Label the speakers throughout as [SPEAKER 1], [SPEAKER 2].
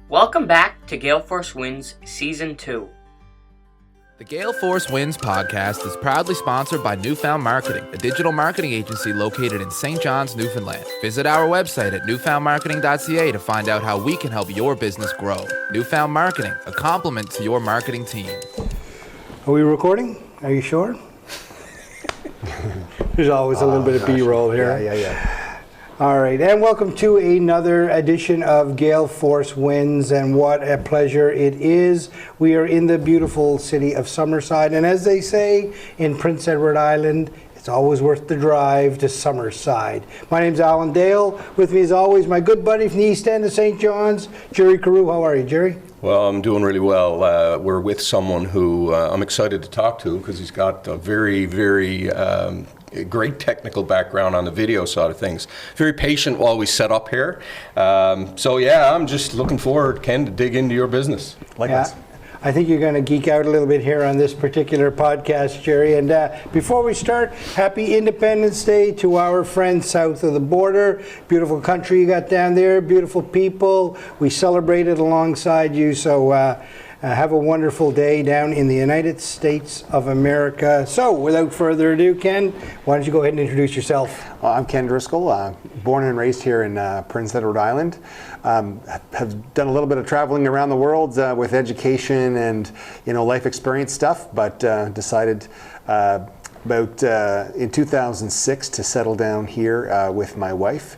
[SPEAKER 1] Welcome back to GaleForceWins Season 2.
[SPEAKER 2] The GaleForceWins podcast is proudly sponsored by Newfound Marketing, a digital marketing agency located in St. John's, Newfoundland. Visit our website at newfoundmarketing.ca to find out how we can help your business grow. Newfound Marketing, a complement to your marketing team.
[SPEAKER 3] Are we recording? Are you sure? There's always a little bit of B-roll here.
[SPEAKER 4] Yeah.
[SPEAKER 3] All right, and welcome to another edition of GaleForceWins, and what a pleasure it is. We are in the beautiful city of Summerside, and as they say in Prince Edward Island, it's always worth the drive to Summerside. My name's Alan Dale. With me as always, my good buddy from the East End of St. John's, Jerry Carew. How are you, Jerry?
[SPEAKER 4] Well, I'm doing really well. We're with someone who I'm excited to talk to because he's got a very great technical background on the video side of things. Very patient while we set up here. So yeah, I'm just looking forward, Ken, to dig into your business.
[SPEAKER 3] Likewise. I think you're going to geek out a little bit here on this particular podcast, Jerry. And before we start, happy Independence Day to our friends south of the border. Beautiful country you got down there, beautiful people. We celebrated alongside you, so have a wonderful day down in the United States of America. So, without further ado, Ken, why don't you go ahead and introduce yourself?
[SPEAKER 5] I'm Ken Driscoll, born and raised here in Prince Edward Island. Have done a little bit of traveling around the world with education and life experience stuff, but decided in 2006 to settle down here with my wife.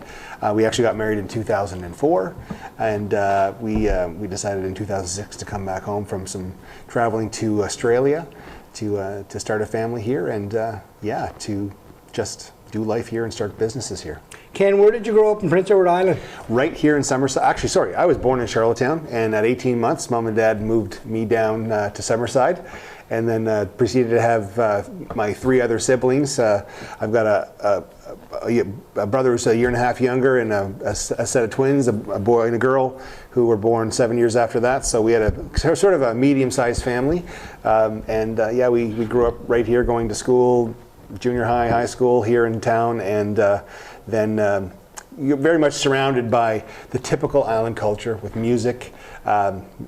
[SPEAKER 5] We actually got married in 2004, and we decided in 2006 to come back home from some traveling to Australia to start a family here, and to just do life here and start businesses here.
[SPEAKER 3] Ken, where did you grow up in Prince Edward Island?
[SPEAKER 5] Right here in Summerside. Actually, sorry, I was born in Charlottetown, and at 18 months, Mom and Dad moved me down to Summerside, and then proceeded to have my three other siblings. I've got a brother who's a year and a half younger, and a set of twins, a boy and a girl, who were born 7 years after that. So we had a sort of a medium-sized family, we grew up right here, going to school, junior high school here in town, and then you're very much surrounded by the typical island culture with music.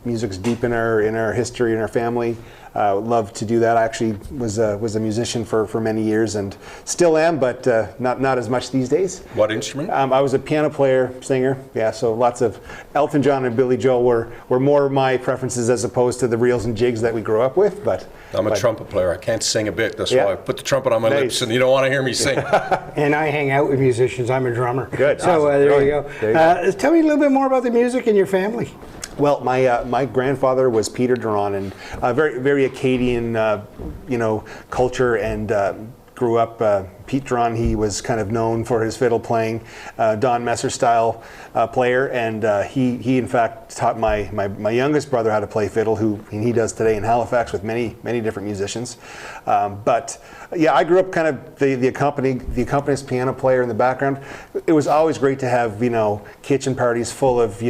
[SPEAKER 5] Music's deep in our history, in our family. Love to do that. I actually was a musician for many years and still am, but not as much these days.
[SPEAKER 4] What instrument?
[SPEAKER 5] I was a piano player, singer. Yeah, so lots of Elton John and Billy Joel were more my preferences as opposed to the reels and jigs that we grew up with. But
[SPEAKER 4] I'm a trumpet player. I can't sing a bit. That's why I put the trumpet on my lips, and you don't want to hear me sing.
[SPEAKER 3] And I hang out with musicians. I'm a drummer.
[SPEAKER 5] Good.
[SPEAKER 3] So
[SPEAKER 5] awesome.
[SPEAKER 3] there you go. Tell me a little bit more about the music in your family.
[SPEAKER 5] Well, my grandfather was Peter Duran, and very Acadian, culture, and grew up. Pete Duran, he was kind of known for his fiddle playing, Don Messer style player, and he in fact taught my youngest brother how to play fiddle, who he does today in Halifax with many different musicians. But I grew up kind of the accompanist piano player in the background. It was always great to have kitchen parties full of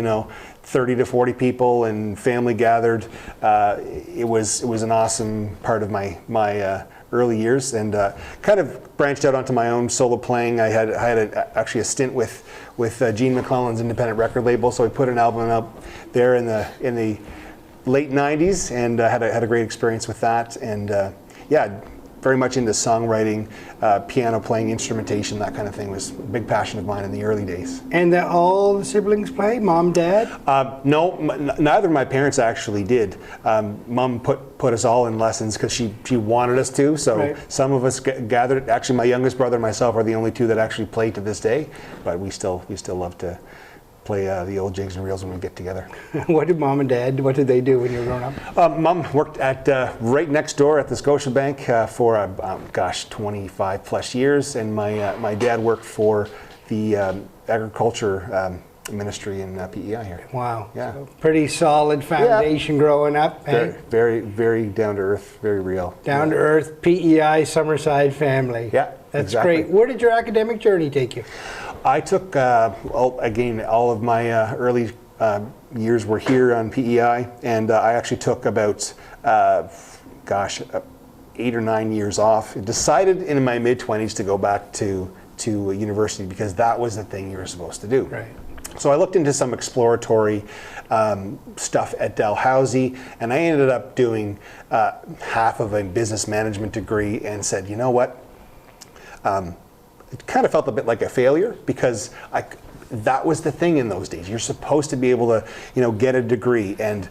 [SPEAKER 5] 30 to 40 people and family gathered. It was an awesome part of my early years, and kind of branched out onto my own solo playing. I had actually a stint with Gene McClellan's independent record label, so I put an album up there in the late 90s, and had a great experience with that, and very much into songwriting, piano playing, instrumentation, that kind of thing was a big passion of mine in the early days.
[SPEAKER 3] And all the siblings play? Mom, Dad?
[SPEAKER 5] No, neither of my parents actually did. Mom put us all in lessons because she wanted us to. So right. Some of us gathered. Actually, my youngest brother and myself are the only two that actually play to this day. But we still love to play the old jigs and reels when we get together.
[SPEAKER 3] What did Mom and Dad, what did they do when you were growing up?
[SPEAKER 5] Mom worked at right next door at the Scotiabank for 25 plus years, and my dad worked for the agriculture ministry in PEI here.
[SPEAKER 3] Wow.
[SPEAKER 5] Yeah.
[SPEAKER 3] So pretty solid foundation growing up.
[SPEAKER 5] Very down to earth, very real.
[SPEAKER 3] Down to earth, PEI, Summerside family.
[SPEAKER 5] Yeah.
[SPEAKER 3] That's
[SPEAKER 5] exactly.
[SPEAKER 3] great. Where did your academic journey take you?
[SPEAKER 5] I took, all of my early years were here on PEI, and I actually took about, 8 or 9 years off. I decided in my mid-20s to go back to university because that was the thing you were supposed to do.
[SPEAKER 3] Right.
[SPEAKER 5] So I looked into some exploratory stuff at Dalhousie, and I ended up doing half of a business management degree and said, you know what? It kind of felt a bit like a failure because that was the thing in those days. You're supposed to be able to, get a degree. And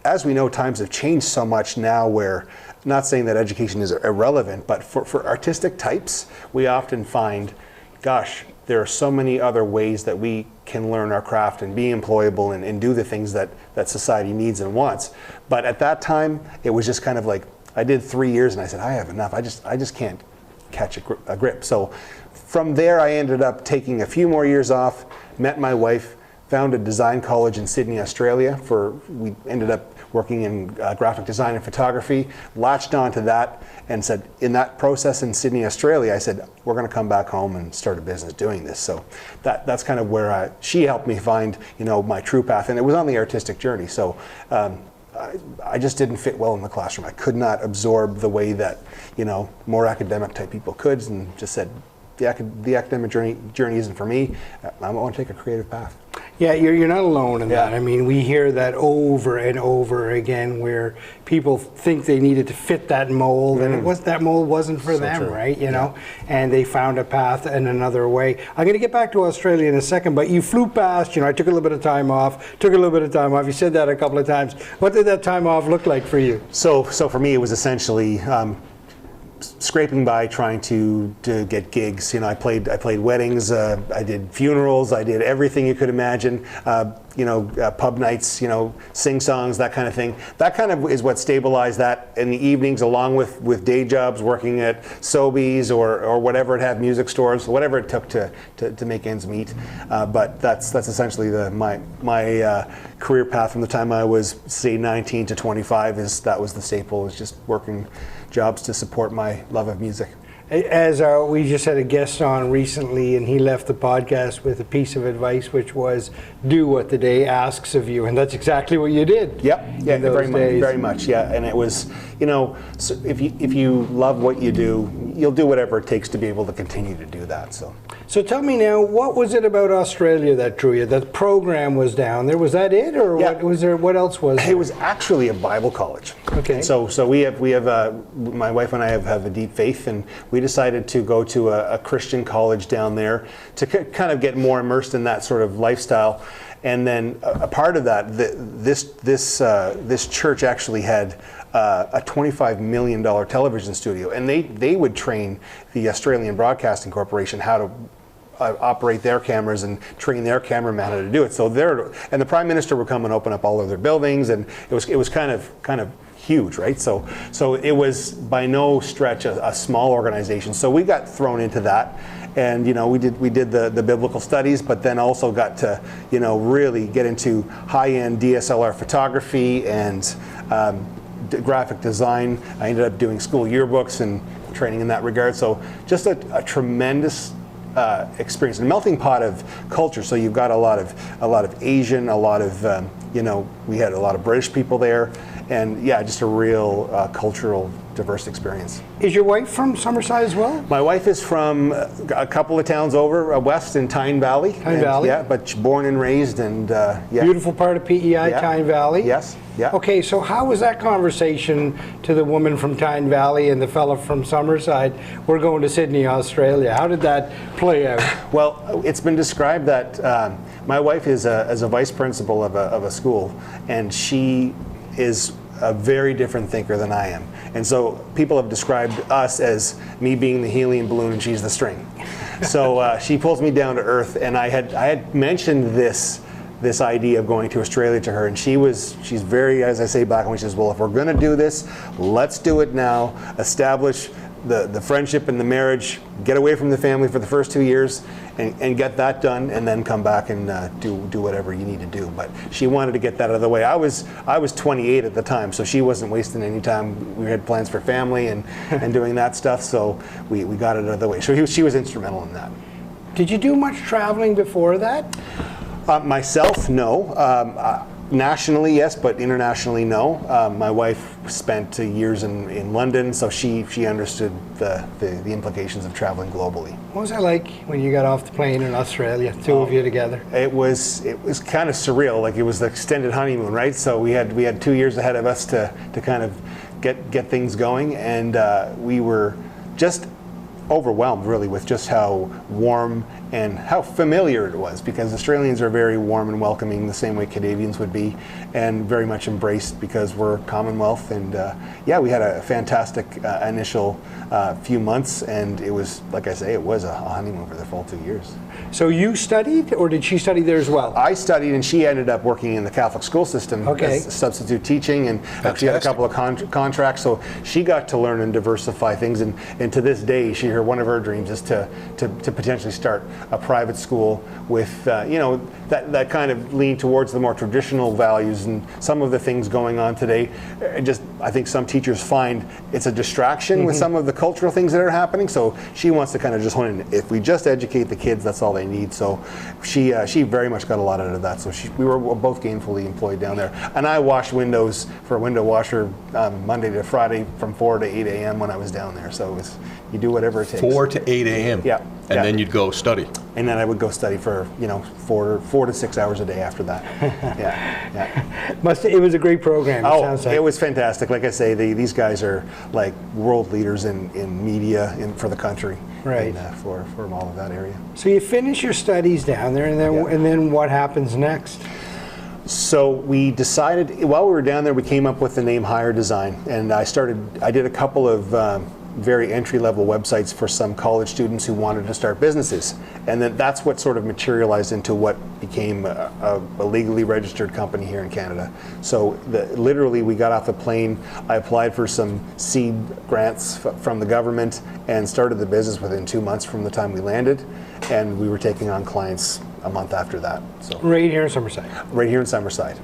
[SPEAKER 5] as we know, times have changed so much now where, not saying that education is irrelevant, but for artistic types, we often find, gosh, there are so many other ways that we can learn our craft and be employable and do the things that society needs and wants. But at that time, it was just kind of like, I did 3 years and I said, I have enough. I just can't catch a grip. So from there, I ended up taking a few more years off, met my wife, found a design college in Sydney, Australia. We ended up working in graphic design and photography, latched onto that and said, in that process in Sydney, Australia, I said, we're going to come back home and start a business doing this. So that's kind of where she helped me find, my true path. And it was on the artistic journey. So I just didn't fit well in the classroom. I could not absorb the way that, more academic type people could, and just said, the academic journey isn't for me. I want to take a creative path.
[SPEAKER 3] Yeah, you're not alone in that. I mean, we hear that over and over again where people think they needed to fit that mold, and that mold wasn't for them, true. Right? And they found a path in another way. I'm going to get back to Australia in a second, but you flew past, I took a little bit of time off, You said that a couple of times. What did that time off look like for you?
[SPEAKER 5] So for me, it was essentially scraping by trying to get gigs. I played weddings, I did funerals, I did everything you could imagine, pub nights, sing songs, that kind of thing. That kind of is what stabilized that in the evenings, along with day jobs, working at Sobeys or whatever it had, music stores, whatever it took to make ends meet. But that's essentially my career path from the time I was, say, 19 to 25. That was the staple, is just working jobs to support my love of music.
[SPEAKER 3] As we just had a guest on recently, and he left the podcast with a piece of advice, which was do what the day asks of you, and that's exactly what you did.
[SPEAKER 5] Yep. Yeah, very much. Yeah, and it was, so if you love what you do, you'll do whatever it takes to be able to continue to do that.
[SPEAKER 3] So tell me now, what was it about Australia that drew you? The program was down there. Was that it, or what was there? What else was there?
[SPEAKER 5] It was actually a Bible college.
[SPEAKER 3] Okay.
[SPEAKER 5] So we have my wife and I have a deep faith, and we decided to go to a Christian college down there to kind of get more immersed in that sort of lifestyle. And then a part of that, this church actually had a $25 million television studio, and they would train the Australian Broadcasting Corporation how to operate their cameras and train their cameraman how to do it. So and the Prime Minister would come and open up all of their buildings, and it was kind of huge, right? So it was by no stretch a small organization. So we got thrown into that, and we did the biblical studies, but then also got to really get into high-end DSLR photography and graphic design. I ended up doing school yearbooks and training in that regard. So just a tremendous experience, a melting pot of culture. So you've got a lot of Asian, a lot of we had a lot of British people there, and just a real cultural diverse experience.
[SPEAKER 3] Is your wife from Summerside as well?
[SPEAKER 5] My wife is from a couple of towns over west in Tyne Valley.
[SPEAKER 3] Valley?
[SPEAKER 5] Yeah, but born and raised, and
[SPEAKER 3] Beautiful part of PEI, Tyne Valley?
[SPEAKER 5] Yes, yeah.
[SPEAKER 3] Okay, so how was that conversation to the woman from Tyne Valley and the fella from Summerside? We're going to Sydney, Australia. How did that play out?
[SPEAKER 5] Well, it's been described that my wife is a vice principal of a school, and she is a very different thinker than I am. And so people have described us as me being the helium balloon and she's the string. So she pulls me down to earth, and I had mentioned this idea of going to Australia to her, and she's very, as I say back when she says, well, if we're going to do this, let's do it now, establish the friendship and the marriage, get away from the family for the first 2 years, and get that done, and then come back and do whatever you need to do. But she wanted to get that out of the way. I was 28 at the time, so she wasn't wasting any time. We had plans for family and doing that stuff, so we got it out of the way. So she was instrumental in that.
[SPEAKER 3] Did you do much traveling before that?
[SPEAKER 5] Myself, no. Nationally, yes, but internationally, no. My wife spent years in London, so she understood the implications of traveling globally.
[SPEAKER 3] What was that like when you got off the plane in Australia, two of you together?
[SPEAKER 5] It was kind of surreal. Like, it was the extended honeymoon, right? So we had 2 years ahead of us to kind of get things going, and we were just overwhelmed, really, with just how warm and how familiar it was, because Australians are very warm and welcoming, the same way Canadians would be, and very much embraced because we're Commonwealth. And yeah, we had a fantastic initial few months, and it was, like I say, it was a honeymoon for the full 2 years.
[SPEAKER 3] So you studied, or did she study there as well?
[SPEAKER 5] I studied, and she ended up working in the Catholic school system as substitute teaching, and actually had a couple of contracts. So she got to learn and diversify things, and to this day, one of her dreams is to potentially start a private school with that kind of lean towards the more traditional values and some of the things going on today. I think some teachers find it's a distraction with some of the cultural things that are happening. So she wants to kind of just hone in. If we just educate the kids, that's all they need. So she very much got a lot out of that. So we were both gainfully employed down there. And I washed windows for a window washer Monday to Friday from 4 to 8 a.m. when I was down there. So you do whatever it takes.
[SPEAKER 4] 4 to 8 a.m.
[SPEAKER 5] Yeah.
[SPEAKER 4] And then you'd go study.
[SPEAKER 5] And then I would go study for 4 to 6 hours a day after that.
[SPEAKER 3] It was a great program.
[SPEAKER 5] It was fantastic. Like I say, these guys are like world leaders in media for the country.
[SPEAKER 3] Right.
[SPEAKER 5] And, for all of that area.
[SPEAKER 3] So you finish your studies down there, and then what happens next?
[SPEAKER 5] So we decided, while we were down there, we came up with the name Higher Design, and I did a couple of very entry-level websites for some college students who wanted to start businesses, and then that's what sort of materialized into what became a legally registered company here in Canada. So literally, we got off the plane, I applied for some seed grants from the government, and started the business within 2 months from the time we landed, and we were taking on clients a month after that. So
[SPEAKER 3] right here in Summerside.
[SPEAKER 5] Right here in Summerside.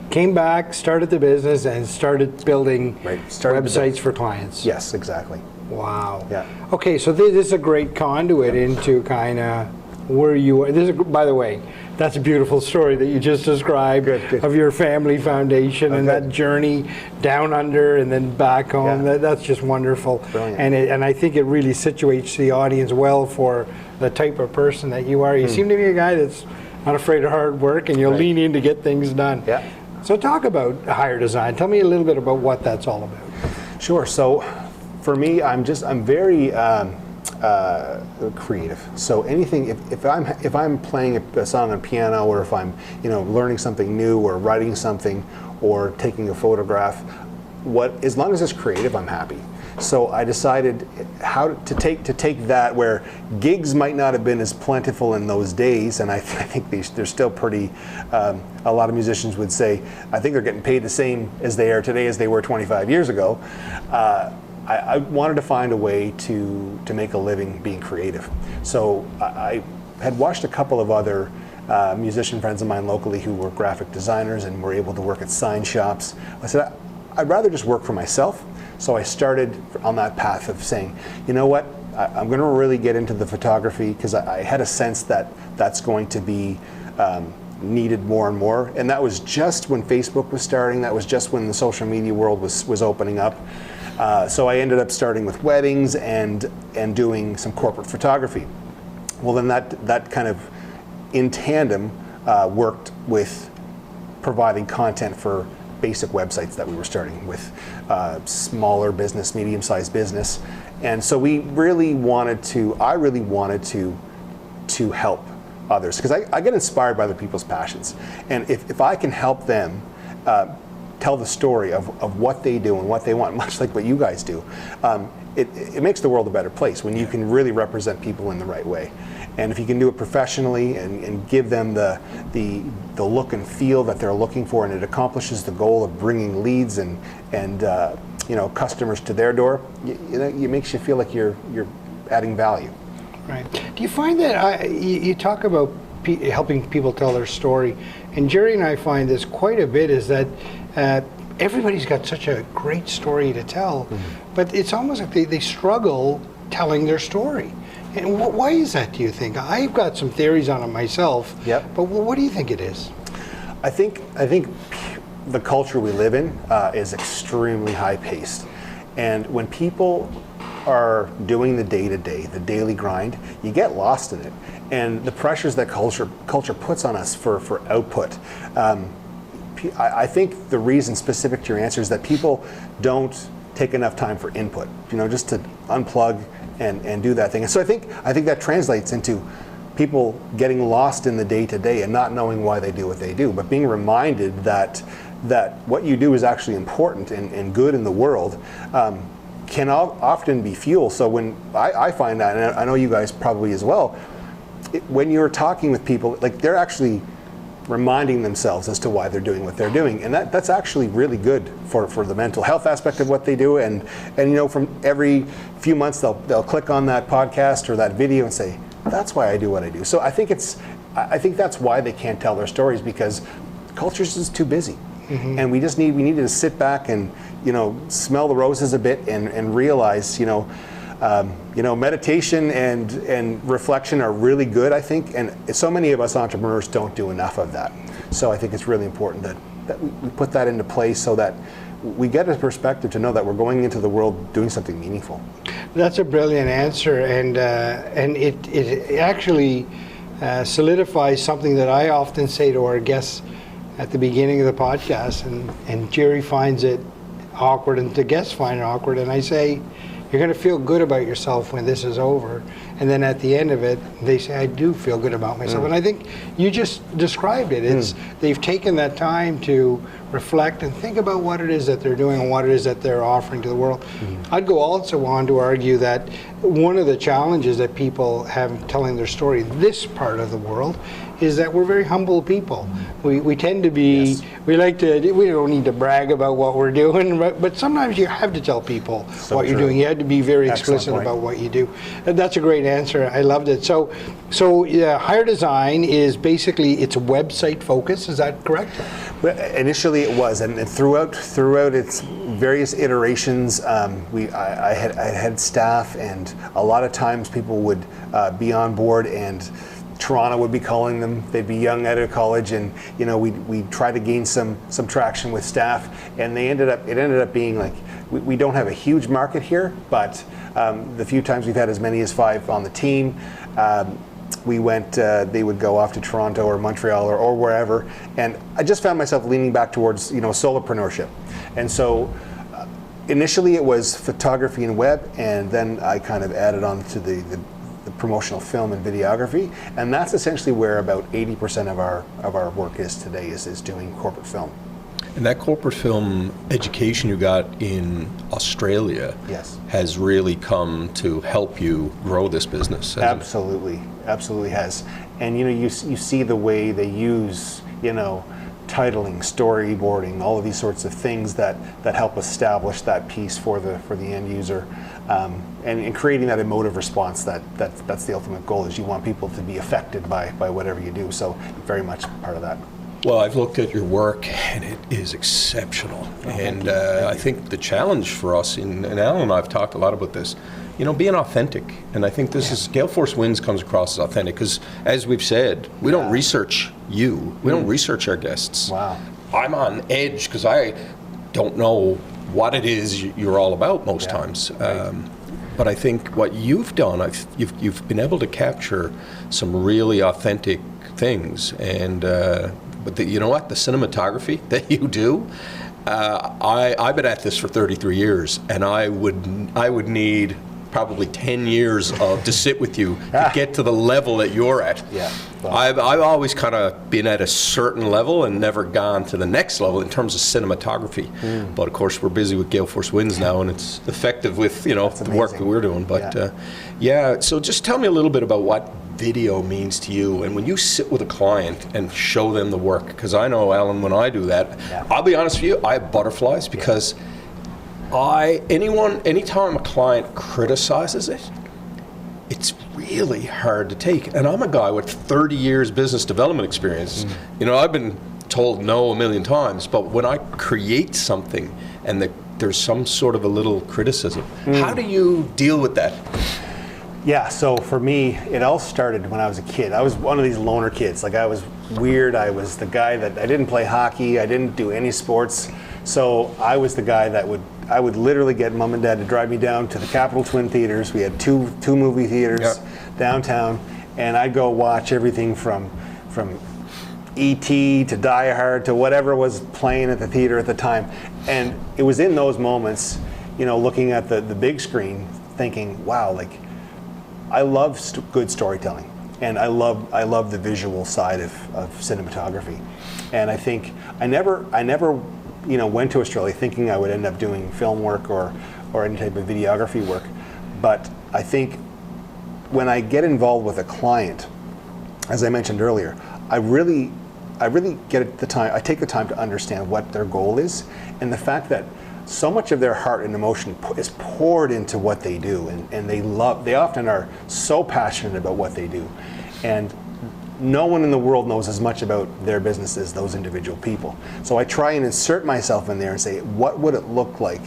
[SPEAKER 3] Came back, started the business, and started building websites for clients.
[SPEAKER 5] Yes, exactly.
[SPEAKER 3] Wow.
[SPEAKER 5] Yeah.
[SPEAKER 3] Okay, so this is a great conduit into kind of where you are. By the way, that's a beautiful story that you just described of your family foundation and that journey down under and then back home.
[SPEAKER 5] Yeah.
[SPEAKER 3] That's just wonderful.
[SPEAKER 5] Brilliant.
[SPEAKER 3] And I think it really situates the audience well for the type of person that you are. You seem to be a guy that's not afraid of hard work, and you'll lean in to get things done.
[SPEAKER 5] Yeah.
[SPEAKER 3] So talk about Higher Design. Tell me a little bit about what that's all about.
[SPEAKER 5] Sure. So for me, I'm very creative. So anything, if I'm playing a song on piano, or if I'm learning something new, or writing something, or taking a photograph, as long as it's creative, I'm happy. So I decided how to take that, where gigs might not have been as plentiful in those days, and I think they're still pretty. A lot of musicians would say, I think they're getting paid the same as they are today as they were 25 years ago. I wanted to find a way to make a living being creative. So I had watched a couple of other musician friends of mine locally who were graphic designers and were able to work at sign shops. I said, I'd rather just work for myself. So I started on that path of saying, you know what, I'm going to really get into the photography, because I had a sense that that's going to be needed more and more. And that was just when Facebook was starting. That was just when the social media world was opening up. So I ended up starting with weddings and doing some corporate photography. Well, then that kind of in tandem worked with providing content for basic websites that we were starting with, smaller business, medium-sized business. And so I really wanted to help others, because I get inspired by other people's passions. And if I can help them tell the story of what they do and what they want, much like what you guys do, it makes the world a better place when you can really represent people in the right way. And if you can do it professionally and give them the look and feel that they're looking for, and it accomplishes the goal of bringing leads and customers to their door, it makes you feel like you're adding value.
[SPEAKER 3] Right. Do you find that you talk about helping people tell their story, and Jerry and I find this quite a bit, is that everybody's got such a great story to tell, but it's almost like they struggle telling their story. And why is that, do you think? I've got some theories on it myself.
[SPEAKER 5] Yep.
[SPEAKER 3] But what do you think it is?
[SPEAKER 5] I think the culture we live in is extremely high-paced, and when people are doing the day-to-day, the daily grind, you get lost in it, and the pressures that culture puts on us for output. I think the reason specific to your answer is that people don't take enough time for input, just to unplug and do that thing. And so I think that translates into people getting lost in the day-to-day and not knowing why they do what they do, but being reminded that what you do is actually important and good in the world, can often be fuel. So when I find that, and I know you guys probably as well, when you're talking with people, like, they're actually reminding themselves as to why they're doing what they're doing, and that's actually really good for the mental health aspect of what they do. And from every few months they'll click on that podcast or that video and say, that's why I do what I do. So I think that's why they can't tell their stories, because culture's just too busy. Mm-hmm. And we need to sit back and smell the roses a bit and realize meditation and reflection are really good, I think, and so many of us entrepreneurs don't do enough of that. So I think it's really important that we put that into place so that we get a perspective to know that we're going into the world doing something meaningful.
[SPEAKER 3] That's a brilliant answer, and it actually solidifies something that I often say to our guests at the beginning of the podcast, and Jerry finds it awkward and the guests find it awkward, and I say, you're going to feel good about yourself when this is over. And then at the end of it, they say, I do feel good about myself. And I think you just described it. They've taken that time to reflect and think about what it is that they're doing and what it is that they're offering to the world. I'd go also on to argue that one of the challenges that people have telling their story in this part of the world is that we're very humble people. We tend to be, we don't need to brag about what we're doing, but sometimes you have to tell people what you're doing. You have to be very explicit about what you do. And that's a great answer. I loved it. So Higher Design is basically, it's a website focus, is that correct?
[SPEAKER 5] Well, initially it was, and throughout its various iterations, I had staff, and a lot of times people would be on board, and Toronto would be calling them. They'd be young out of college, and we'd try to gain some traction with staff, and it ended up being like, we don't have a huge market here, but the few times we've had as many as 5 on the team, we went, they would go off to Toronto or Montreal or wherever, and I just found myself leaning back towards solopreneurship. And so initially it was photography and web, and then I kind of added on to the promotional film and videography, and that's essentially where about 80% of our work is today, is doing corporate film.
[SPEAKER 4] And that corporate film education you got in Australia has really come to help you grow this business.
[SPEAKER 5] Absolutely has. And you see the way they use titling, storyboarding, all of these sorts of things that help establish that piece for the end user, and creating that emotive response. That's the ultimate goal, is you want people to be affected by whatever you do. So very much part of that.
[SPEAKER 4] Well, I've looked at your work, and it is exceptional. And I think the challenge for us, and Alan and I have talked a lot about this, being authentic. And I think this is, GaleForceWins comes across as authentic, because as we've said, we don't research you. We don't research our guests.
[SPEAKER 5] Wow.
[SPEAKER 4] I'm on edge because I don't know what it is you're all about most times. But I think what you've done, you've been able to capture some really authentic things, and but you know what? The cinematography that you do, I've been at this for 33 years, and I would need probably 10 years to sit with you to get to the level that you're at.
[SPEAKER 5] Yeah. Well,
[SPEAKER 4] I've always kind of been at a certain level and never gone to the next level in terms of cinematography. But of course, we're busy with GaleForceWins now, and it's effective with the work that we're doing. But so just tell me a little bit about what video means to you, and when you sit with a client and show them the work, because I know, Alan, when I do that, I'll be honest with you, I have butterflies, because anytime a client criticizes it, it's really hard to take. And I'm a guy with 30 years business development experience. I've been told no a million times, but when I create something and there's some sort of a little criticism, how do you deal with that?
[SPEAKER 5] Yeah, so for me, it all started when I was a kid. I was one of these loner kids. Like, I was weird. I was the guy that I didn't play hockey. I didn't do any sports. So I was the guy that I would literally get mom and dad to drive me down to the Capitol Twin Theaters. We had two movie theaters downtown, and I'd go watch everything from E.T. to Die Hard to whatever was playing at the theater at the time. And it was in those moments, looking at the big screen, thinking, wow, like, I love good storytelling, and I love the visual side of cinematography. And I think I never went to Australia thinking I would end up doing film work or any type of videography work. But I think when I get involved with a client, as I mentioned earlier, I really get the time. I take the time to understand what their goal is, and the fact that so much of their heart and emotion is poured into what they do, and they often are so passionate about what they do. And no one in the world knows as much about their business as those individual people. So I try and insert myself in there and say, what would it look like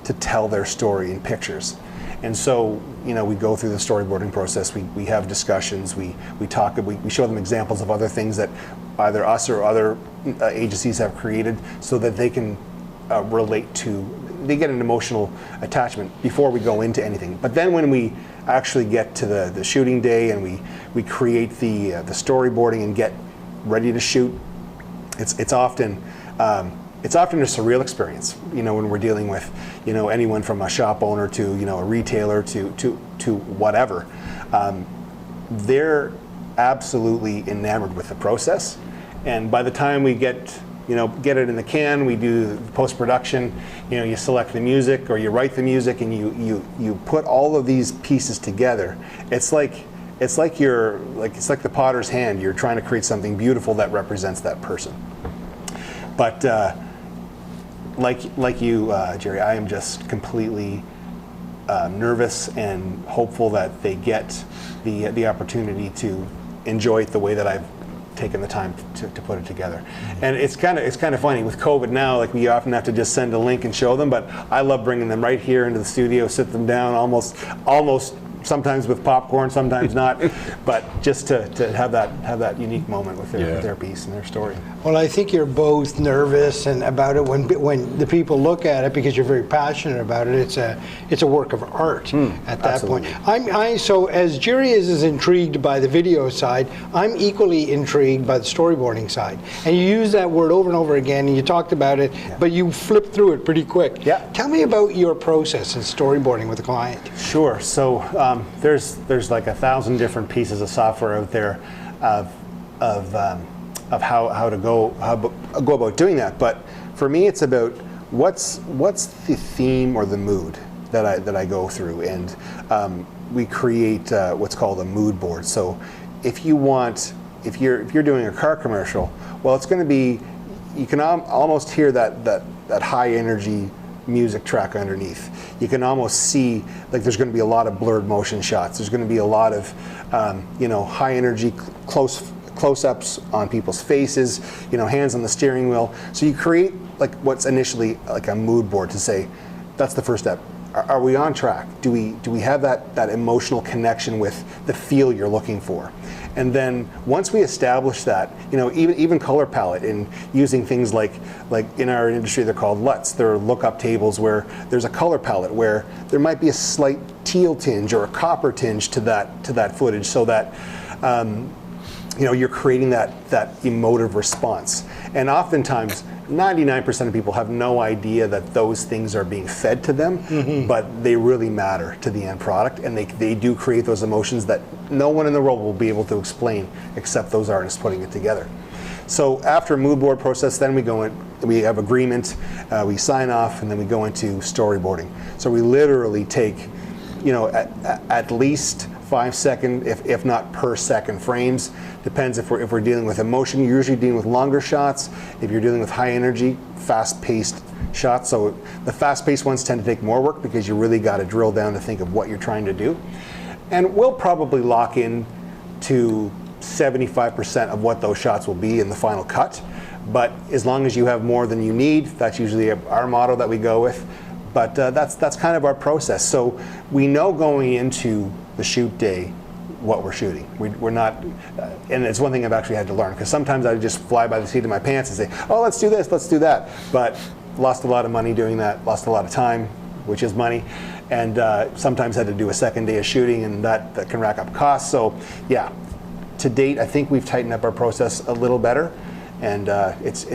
[SPEAKER 5] to tell their story in pictures? And so, we go through the storyboarding process, we have discussions, we talk, we show them examples of other things that either us or other agencies have created, so that they can relate to, they get an emotional attachment before we go into anything. But then when we actually get to the shooting day and we create the storyboarding and get ready to shoot, it's often a surreal experience, when we're dealing with, anyone from a shop owner to, a retailer to whatever. They're absolutely enamored with the process. And by the time we get it in the can, we do post-production, you select the music or you write the music, and you put all of these pieces together. It's like the potter's hand. You're trying to create something beautiful that represents that person. But like you, Jerry, I am just completely nervous and hopeful that they get the opportunity to enjoy it the way that I've taken the time to put it together. And it's kind of funny with COVID now, like, we often have to just send a link and show them, but I love bringing them right here into the studio, sit them down, almost sometimes with popcorn, sometimes not, but just to have that unique moment with their piece and their story.
[SPEAKER 3] Well, I think you're both nervous and about it when the people look at it, because you're very passionate about it. It's a work of art at that
[SPEAKER 5] absolutely.
[SPEAKER 3] point. So as Jerry is intrigued by the video side, I'm equally intrigued by the storyboarding side. And you use that word over and over again, and you talked about it, but you flipped through it pretty quick.
[SPEAKER 5] Yeah.
[SPEAKER 3] Tell me about your process in storyboarding with a client.
[SPEAKER 5] Sure. So there's like 1,000 different pieces of software out there of how to go about doing that. But for me, it's about what's the theme or the mood that I go through, and we create what's called a mood board. So if you're doing a car commercial, well, it's going to be, you can almost hear that high energy music track underneath. You can almost see, like, there's going to be a lot of blurred motion shots. There's going to be a lot of high energy close-ups on people's faces, hands on the steering wheel. So you create like what's initially like a mood board to say, that's the first step. Are we on track? Do we have that emotional connection with the feel you're looking for? And then once we establish that, even color palette, and using things like in our industry, they're called LUTs. They're lookup tables where there's a color palette where there might be a slight teal tinge or a copper tinge to that footage, so that you're creating that emotive response. And oftentimes, 99% of people have no idea that those things are being fed to them, but they really matter to the end product, and they do create those emotions that no one in the world will be able to explain except those artists putting it together. So after a mood board process, then we have agreement, we sign off, and then we go into storyboarding. So we literally take, at least 5 second, if not per second frames. Depends if we're dealing with emotion. You're usually dealing with longer shots. If you're dealing with high energy, fast-paced shots. So the fast-paced ones tend to take more work because you really got to drill down to think of what you're trying to do. And we'll probably lock in to 75% of what those shots will be in the final cut. But as long as you have more than you need, that's usually our motto that we go with. But that's kind of our process. So we know going into the shoot day what we're shooting. We're not, and it's one thing I've actually had to learn, because sometimes I just fly by the seat of my pants and say, oh, let's do this, let's do that. But lost a lot of money doing that, lost a lot of time, which is money, and sometimes had to do a second day of shooting, and that can rack up costs. So yeah, to date, I think we've tightened up our process a little better, and it's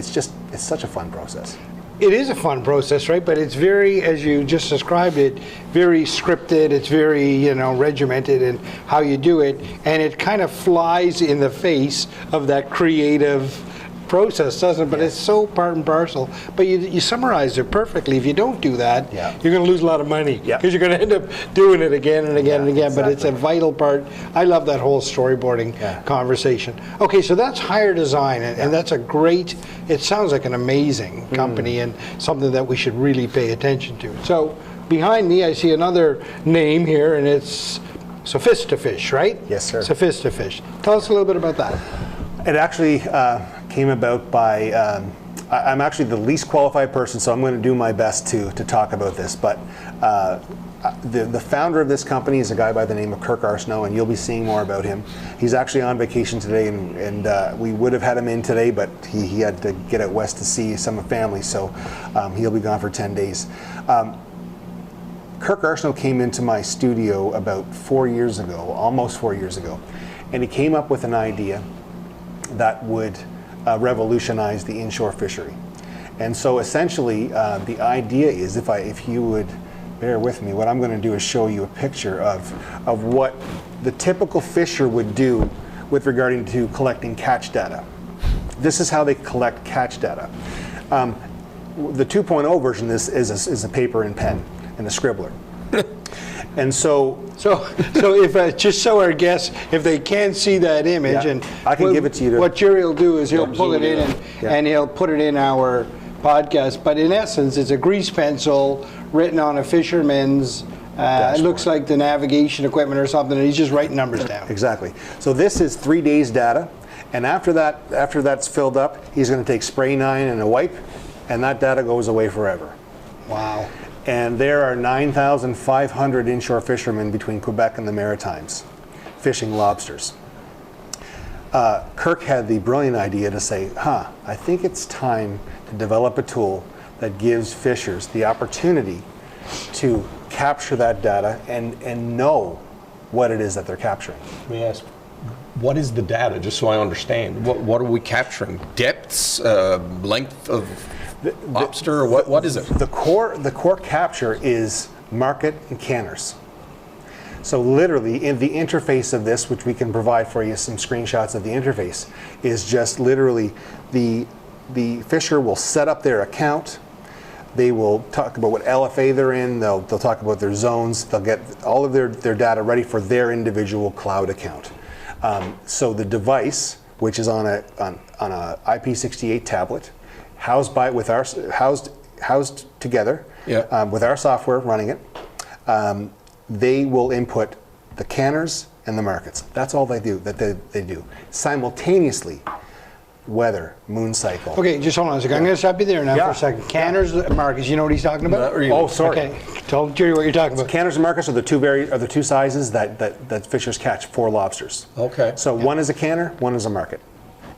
[SPEAKER 5] such a fun process.
[SPEAKER 3] It is a fun process, right? But it's very, as you just described it, very scripted. It's very, regimented in how you do it, and it kind of flies in the face of that creative process, doesn't it? But it's so part and parcel. But you summarize it perfectly. If you don't do that, you're going to lose a lot of money, because you're going to end up doing it again and again and again. Exactly. But it's a vital part. I love that whole storyboarding conversation. Okay, so that's Higher Design, and that's a great, it sounds like an amazing company and something that we should really pay attention to. So behind me, I see another name here, and it's Sophistifish, right?
[SPEAKER 5] Yes, sir.
[SPEAKER 3] Sophistifish. Tell us a little bit about that.
[SPEAKER 5] It actually came about by, I'm actually the least qualified person, so I'm going to do my best to talk about this. But the founder of this company is a guy by the name of Kirk Arsenault, and you'll be seeing more about him. He's actually on vacation today, and we would have had him in today, but he had to get out west to see some family, so he'll be gone for 10 days. Kirk Arsenault came into my studio about 4 years ago, almost 4 years ago, and he came up with an idea that would revolutionize the inshore fishery. And so essentially the idea is, if you would bear with me, what I'm going to do is show you a picture of what the typical fisher would do with regarding to collecting catch data. This is how they collect catch data. The 2.0 version is a paper and pen and a scribbler. And so if just so our guests, if they can't see that image, and I can give it to you.
[SPEAKER 3] What Jerry will do is he'll pull it in and he'll put it in our podcast. But in essence, it's a grease pencil written on a fisherman's. It looks like the navigation equipment or something, and he's just writing numbers down.
[SPEAKER 5] Exactly. So this is 3 days data, and after that's filled up, he's going to take spray 9 and a wipe, and that data goes away forever.
[SPEAKER 3] Wow.
[SPEAKER 5] And there are 9,500 inshore fishermen between Quebec and the Maritimes fishing lobsters. Kirk had the brilliant idea to say, I think it's time to develop a tool that gives fishers the opportunity to capture that data and know what it is that they're capturing.
[SPEAKER 4] Let me ask, what is the data, just so I understand? What are we capturing? Depths, length of lobster, or what is it?
[SPEAKER 5] The core capture is market and canners. So literally, in the interface of this, which we can provide for you some screenshots of the interface, is just literally the fisher will set up their account. They will talk about what LFA they're in. They'll talk about their zones. They'll get all of their data ready for their individual cloud account. So the device, which is on a IP68 tablet, housed together with our software running it, they will input the canners and the markets. That's all they do. They do simultaneously. Weather, moon cycle.
[SPEAKER 3] Okay, just hold on a second. I'm going to stop you there now for a second. Canners, markets. You know what he's talking about?
[SPEAKER 5] Oh, sorry.
[SPEAKER 3] Okay, tell Jerry what you're talking about.
[SPEAKER 5] Canners and markets are the two sizes that fishers catch for lobsters.
[SPEAKER 4] Okay.
[SPEAKER 5] So one is a canner, one is a market.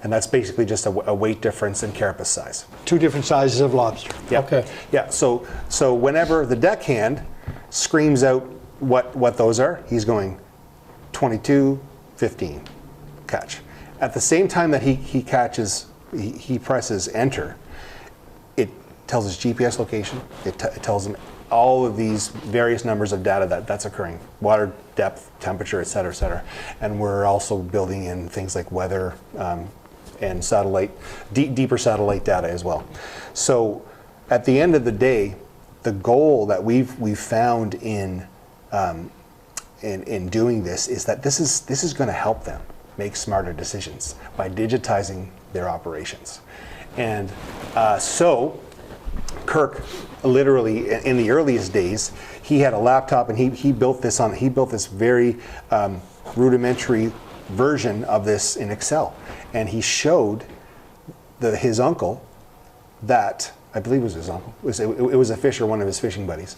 [SPEAKER 5] And that's basically just a weight difference in carapace size.
[SPEAKER 3] Two different sizes of lobster.
[SPEAKER 5] Yeah.
[SPEAKER 4] Okay.
[SPEAKER 5] Yeah. So whenever the deckhand screams out what those are, he's going 22, 15, catch. At the same time that he catches, he presses enter, it tells his GPS location. It tells him all of these various numbers of data that's occurring: water depth, temperature, et cetera, et cetera. And we're also building in things like weather and satellite, deeper satellite data as well. So at the end of the day, the goal that we've found in doing this is that this is going to help them make smarter decisions by digitizing their operations. And so Kirk, literally in the earliest days, he had a laptop and he built this very rudimentary version of this in Excel. And he showed his uncle that, I believe it was his uncle, it was a fisher, one of his fishing buddies,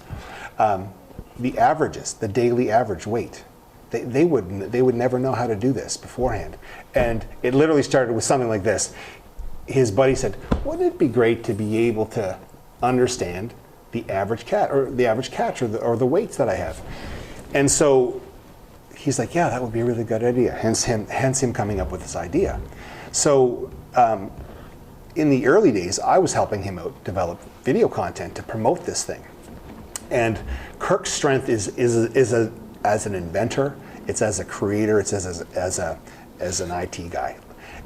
[SPEAKER 5] the averages, the daily average weight they would never know how to do this beforehand. And it literally started with something like this. His buddy said, wouldn't it be great to be able to understand the average catch or the weights that I have? And so he's like, yeah, that would be a really good idea. Hence him coming up with this idea. So in the early days, I was helping him out develop video content to promote this thing. And Kirk's strength is as an inventor, it's as a creator, it's as an IT guy.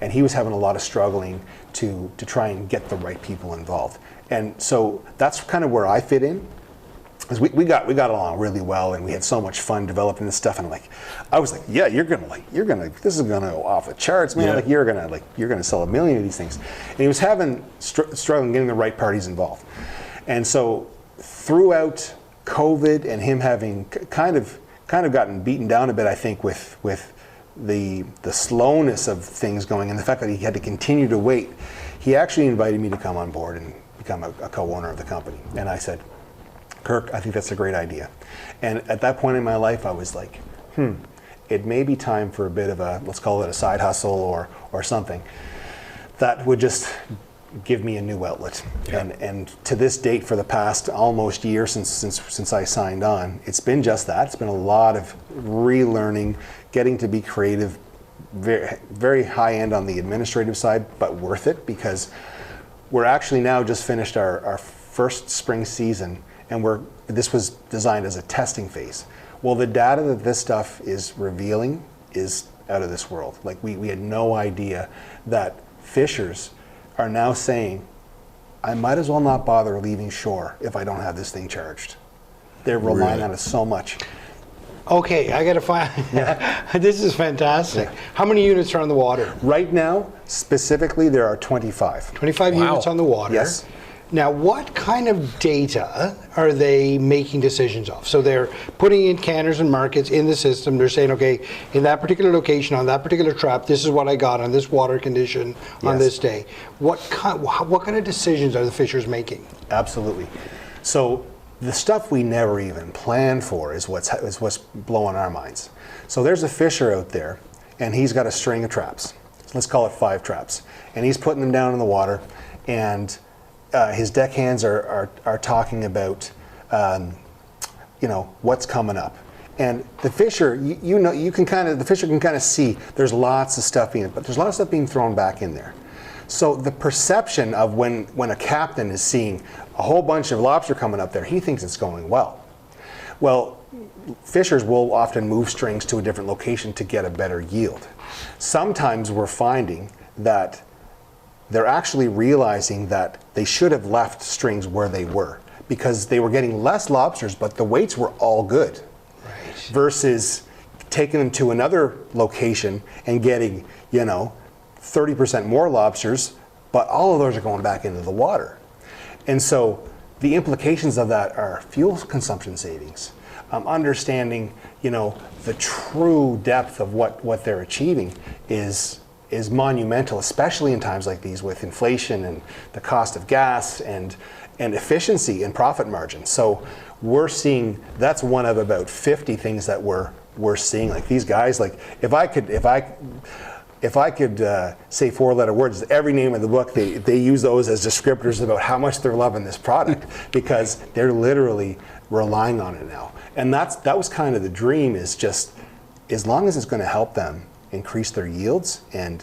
[SPEAKER 5] And he was having a lot of struggling to try and get the right people involved. And so that's kind of where I fit in. Because we got along really well, and we had so much fun developing this stuff. And I was like, yeah, this is gonna go off the charts, man.
[SPEAKER 4] Yeah.
[SPEAKER 5] You're gonna sell 1 million of these things. And he was having struggling getting the right parties involved. And so throughout COVID and him having kind of gotten beaten down a bit, I think with the slowness of things going and the fact that he had to continue to wait, he actually invited me to come on board and become a co-owner of the company. And I said, Kirk, I think that's a great idea. And at that point in my life, I was like, it may be time for a bit of a, let's call it a side hustle or something that would just give me a new outlet.
[SPEAKER 4] Yeah.
[SPEAKER 5] And to this date, for the past almost year since I signed on, it's been just that. It's been a lot of relearning, getting to be creative, very, very high end on the administrative side, but worth it, because we're actually now just finished our first spring season, and this was designed as a testing phase. Well, the data that this stuff is revealing is out of this world. Like we had no idea that fishers are now saying, I might as well not bother leaving shore if I don't have this thing charged. They're relying on it so much.
[SPEAKER 3] Okay, I got to find. This is fantastic.
[SPEAKER 5] Yeah.
[SPEAKER 3] How many units are on the water?
[SPEAKER 5] Right now, specifically, there are 25.
[SPEAKER 3] 25 units on the water.
[SPEAKER 5] Yes.
[SPEAKER 3] Now, what kind of data are they making decisions off? So they're putting in canners and markets in the system. They're saying, okay, in that particular location, on that particular trap, this is what I got on this water condition on this day. What kind of decisions are the fishers making?
[SPEAKER 5] Absolutely. So the stuff we never even planned for is what's blowing our minds. So there's a fisher out there, and he's got a string of traps. Let's call it 5 traps. And he's putting them down in the water, and his deckhands are talking about, what's coming up, and the fisher, the fisher can kind of see there's lots of stuff being thrown back in there. So the perception of when a captain is seeing a whole bunch of lobster coming up there, he thinks it's going well. Well, fishers will often move strings to a different location to get a better yield. Sometimes we're finding that they're actually realizing that they should have left strings where they were, because they were getting less lobsters, but the weights were all good.
[SPEAKER 3] Right.
[SPEAKER 5] Versus taking them to another location and getting, 30% more lobsters, but all of those are going back into the water. And so the implications of that are fuel consumption savings, understanding, the true depth of what they're achieving is monumental, especially in times like these with inflation and the cost of gas and efficiency and profit margin. So we're seeing, that's one of about 50 things that we're seeing. Like these guys, like if I could say 4-letter words, every name of the book, they use those as descriptors about how much they're loving this product, because they're literally relying on it now. And that was kind of the dream, is just as long as it's going to help them increase their yields and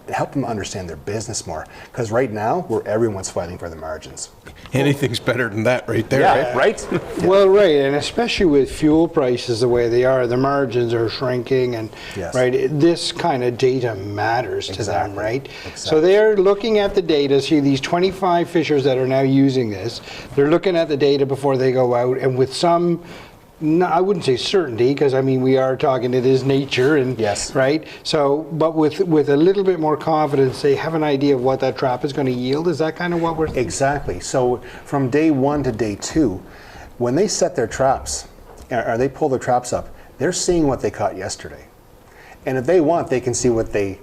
[SPEAKER 5] help them understand their business more. Because right now, everyone's fighting for the margins.
[SPEAKER 4] Anything's better than that right there,
[SPEAKER 5] Yeah, right?
[SPEAKER 3] Well, right, and especially with fuel prices the way they are, the margins are shrinking, and
[SPEAKER 5] Yes.
[SPEAKER 3] right, this kind of data matters to them,
[SPEAKER 5] Exactly.
[SPEAKER 3] right?
[SPEAKER 5] Exactly.
[SPEAKER 3] So they're looking at the data. See, these 25 fishers that are now using this, they're looking at the data before they go out, and with some, no, I wouldn't say certainty, because we are talking, it is nature, and
[SPEAKER 5] Yes.
[SPEAKER 3] right. So, but with a little bit more confidence, they have an idea of what that trap is going to yield. Is that kind of what we're thinking?
[SPEAKER 5] Exactly. So from day 1 to day 2, when they set their traps, or they pull their traps up, they're seeing what they caught yesterday. And if they want, they can see what in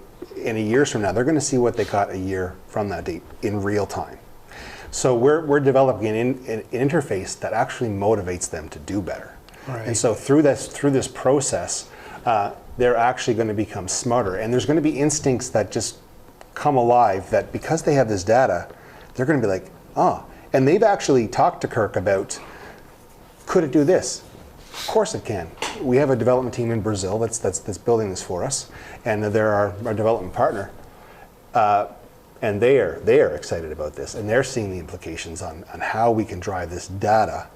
[SPEAKER 5] a year from now, they're going to see what they caught a year from that date in real time. So we're developing an interface that actually motivates them to do better.
[SPEAKER 3] Right.
[SPEAKER 5] And so through this process they're actually going to become smarter. And there's going to be instincts that just come alive that because they have this data, they're going to be like, oh. And they've actually talked to Kirk about, could it do this? Of course it can. We have a development team in Brazil that's building this for us, and they're our development partner. And they are excited about this, and they're seeing the implications on how we can drive this data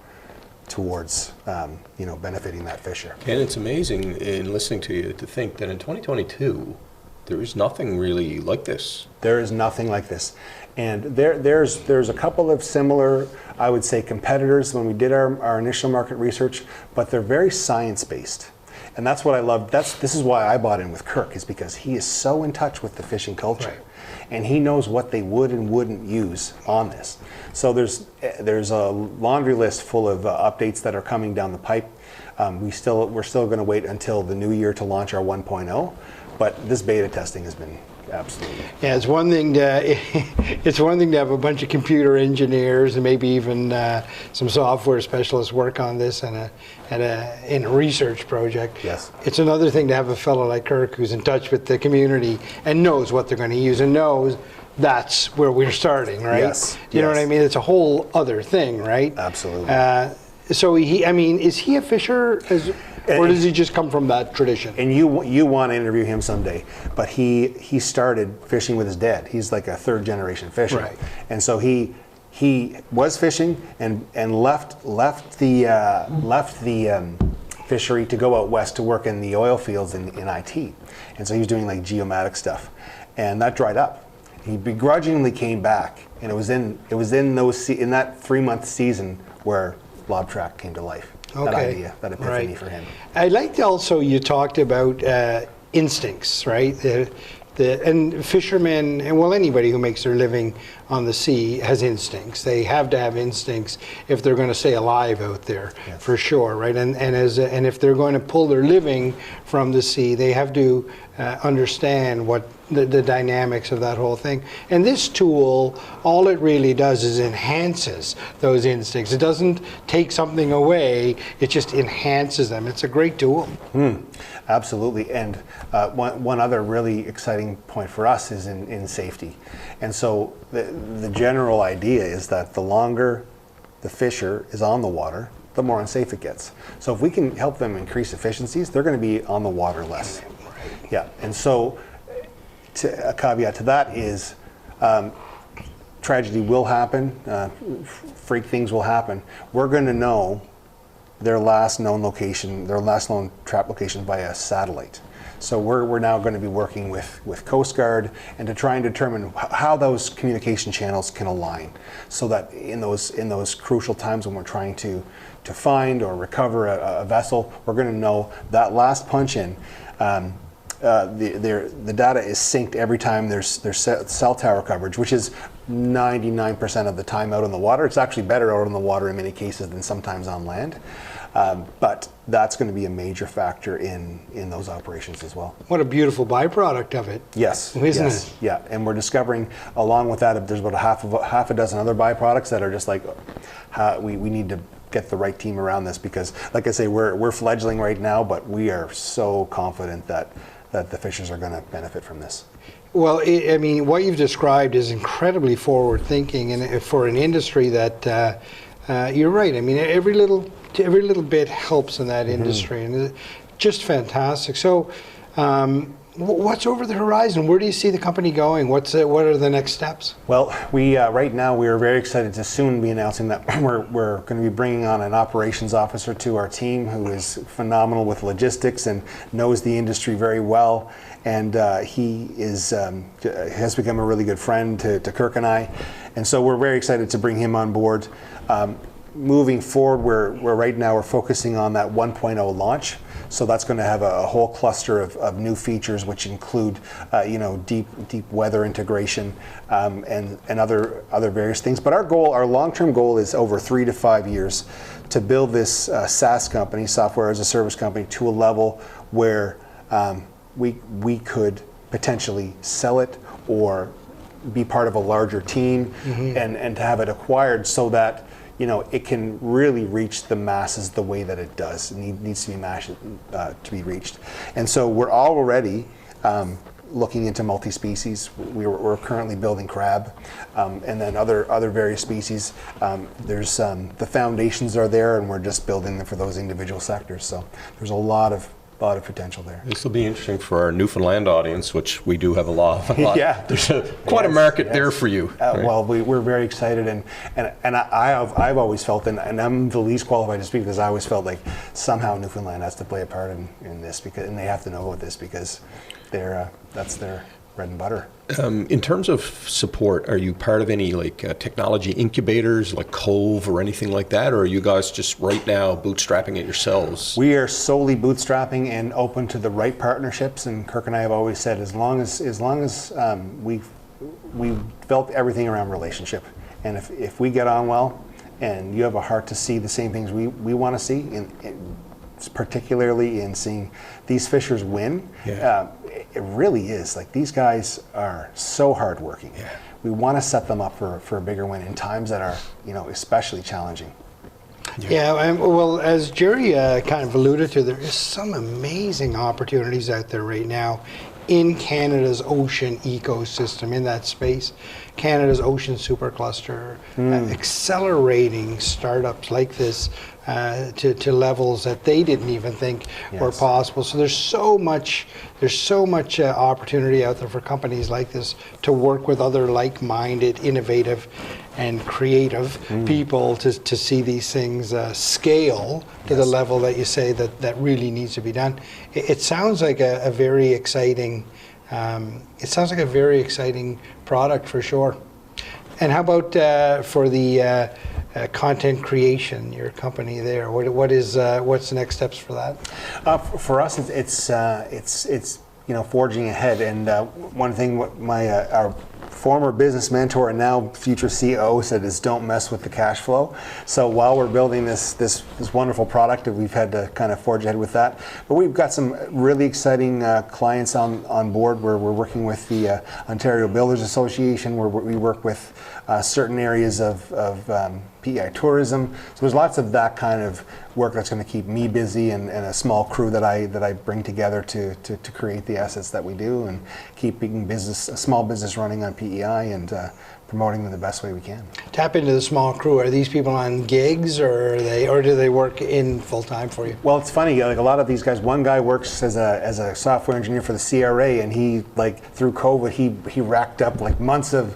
[SPEAKER 5] towards benefiting that fisher.
[SPEAKER 4] And it's amazing in listening to you to think that in 2022, there is nothing really like this.
[SPEAKER 5] There is nothing like this. And there's a couple of similar, I would say, competitors when we did our initial market research, but they're very science-based. And that's what I love. This is why I bought in with Kirk, is because he is so in touch with the fishing culture. Right. And he knows what they would and wouldn't use on this. So there's a laundry list full of updates that are coming down the pipe. We're still going to wait until the new year to launch our 1.0, but this beta testing has been absolutely.
[SPEAKER 3] Yeah, it's one thing to have a bunch of computer engineers and maybe even some software specialists work on this in a research project.
[SPEAKER 5] Yes.
[SPEAKER 3] It's another thing to have a fellow like Kirk who's in touch with the community and knows what they're going to use and knows that's where we're starting, right?
[SPEAKER 5] Yes.
[SPEAKER 3] You know what I mean? It's a whole other thing, right?
[SPEAKER 5] Absolutely.
[SPEAKER 3] So is he a fisher, or does he just come from that tradition?
[SPEAKER 5] And you want to interview him someday, but he started fishing with his dad. He's like a third generation fisher,
[SPEAKER 3] right.
[SPEAKER 5] And so he was fishing and left the fishery to go out west to work in the oil fields in IT, and so he was doing like geomatic stuff, and that dried up. He begrudgingly came back, and it was in that 3-month season where Lob Track came to life.
[SPEAKER 3] Okay.
[SPEAKER 5] That idea, that epiphany for him.
[SPEAKER 3] I liked also you talked about instincts, right? And fishermen, and well, anybody who makes their living on the sea has instincts. They have to have instincts if they're going to stay alive out there, yes. For sure, right? And if they're going to pull their living from the sea, they have to understand what the dynamics of that whole thing. And this tool, all it really does is enhances those instincts. It doesn't take something away, it just enhances them. It's a great tool.
[SPEAKER 5] Absolutely. And one other really exciting point for us is in safety. And so the general idea is that the longer the fisher is on the water, the more unsafe it gets. So if we can help them increase efficiencies, they're going to be on the water less. Yeah. And so a caveat to that is tragedy will happen, freak things will happen. We're going to know their last known location, their last known trap location via satellite. So we're now going to be working with Coast Guard and to try and determine how those communication channels can align, so that in those crucial times when we're trying to find or recover a vessel, we're going to know that last punch in. The data is synced every time there's cell tower coverage, which is 99% of the time out on the water. It's actually better out on the water in many cases than sometimes on land. But that's going to be a major factor in those operations as well.
[SPEAKER 3] What a beautiful byproduct of it.
[SPEAKER 5] Yes.
[SPEAKER 3] Isn't
[SPEAKER 5] yes.
[SPEAKER 3] it?
[SPEAKER 5] Yeah, and we're discovering along with that there's about half a dozen other byproducts that are just like we need to get the right team around this, because like I say, we're fledgling right now, but we are so confident that the fishers are going to benefit from this.
[SPEAKER 3] Well, I mean, what you've described is incredibly forward thinking, and for an industry that you're right. I mean, every little bit helps in that industry, and it's just fantastic. So, what's over the horizon? Where do you see the company going? What are the next steps?
[SPEAKER 5] Well, we right now we are very excited to soon be announcing that we're going to be bringing on an operations officer to our team who is phenomenal with logistics and knows the industry very well, and he has become a really good friend to Kirk and I, and so we're very excited to bring him on board. Moving forward, we're right now we're focusing on that 1.0 launch. So that's going to have a whole cluster of new features, which include, deep weather integration and other various things. But our long-term goal is over 3 to 5 years to build this SaaS company, software as a service company, to a level where we could potentially sell it or be part of a larger team and to have it acquired so that it can really reach the masses the way that it does. It needs to be reached. And so we're already looking into multi-species. We're currently building crab, and then other various species. There's the foundations are there, and we're just building them for those individual sectors. So there's a lot of potential there.
[SPEAKER 4] This will be interesting for our Newfoundland audience, which we do have a lot.
[SPEAKER 5] Yeah,
[SPEAKER 4] there's quite a market there for you. Right?
[SPEAKER 5] Well, we're very excited, and I've always felt, and I'm the least qualified to speak because I always felt like somehow Newfoundland has to play a part in this, and they have to know about this because that's their bread and butter.
[SPEAKER 4] In terms of support, are you part of any technology incubators like Cove or anything like that, or are you guys just right now bootstrapping it yourselves?
[SPEAKER 5] We are solely bootstrapping and open to the right partnerships. And Kirk and I have always said, as long as we've developed everything around relationship, and if we get on well, and you have a heart to see the same things we want to see, particularly in seeing these fishers win.
[SPEAKER 4] Yeah.
[SPEAKER 5] It really is like these guys are so hardworking.
[SPEAKER 4] Yeah.
[SPEAKER 5] We want to set them up for a bigger win in times that are especially challenging.
[SPEAKER 3] Yeah, well, as Jerry kind of alluded to, there is some amazing opportunities out there right now in Canada's ocean ecosystem, in that space. Canada's ocean supercluster, accelerating startups like this to levels that they didn't even think were possible. So there's so much opportunity out there for companies like this to work with other like-minded, innovative, and creative people to see these things scale to the level that you say that really needs to be done. It sounds like a very exciting. It sounds like a very exciting product for sure. And how about for the content creation, your company there? What's the next steps for that?
[SPEAKER 5] For us, it's forging ahead. And one thing our former business mentor and now future CEO said is don't mess with the cash flow. So while we're building this wonderful product, we've had to kind of forge ahead with that. But we've got some really exciting clients on board where we're working with the Ontario Builders Association, where we work with certain areas of PEI tourism. So there's lots of that kind of work that's going to keep me busy and a small crew that I bring together to create the assets that we do and keeping a small business running on PEI and promoting them the best way we can.
[SPEAKER 3] Tap into the small crew. Are these people on gigs or do they work in full time for you?
[SPEAKER 5] Well, it's funny. Like a lot of these guys, one guy works as a software engineer for the CRA, and he through COVID he racked up months of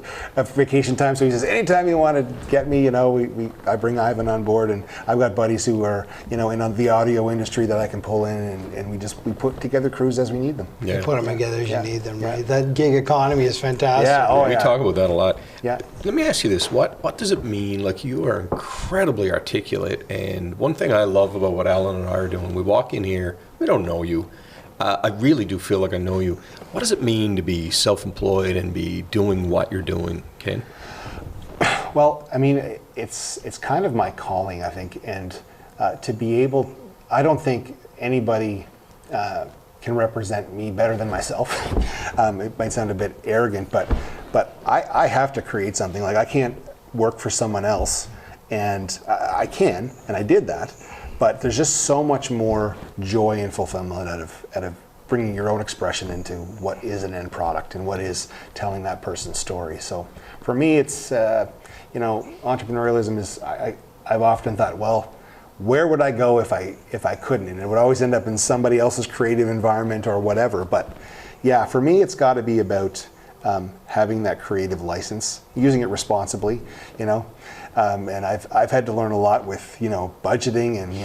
[SPEAKER 5] vacation time. So he says, anytime you want to get me, I bring Ivan on board, and I've got buddies who are in the audio industry that I can pull in, and we put together crews as we need them.
[SPEAKER 3] Yeah. You put them together as you need them, right? That gig economy is fantastic.
[SPEAKER 5] Yeah.
[SPEAKER 4] We talk about that a lot.
[SPEAKER 5] Yeah.
[SPEAKER 4] Let me ask you this. What does it mean? You are incredibly articulate, and one thing I love about what Alan and I are doing, we walk in here, we don't know you. I really do feel like I know you. What does it mean to be self-employed and be doing what you're doing, Ken?
[SPEAKER 5] Well, I mean, it's kind of my calling, I think, and to be able, I don't think anybody can represent me better than myself. It might sound a bit arrogant, but I have to create something. I can't work for someone else, and I can, and I did that, but there's just so much more joy and fulfillment out of bringing your own expression into what is an end product and what is telling that person's story. So for me, it's entrepreneurialism is. I've often thought, well, where would I go if I couldn't? And it would always end up in somebody else's creative environment or whatever. But yeah, for me, it's got to be about having that creative license, using it responsibly, and I've had to learn a lot with budgeting, and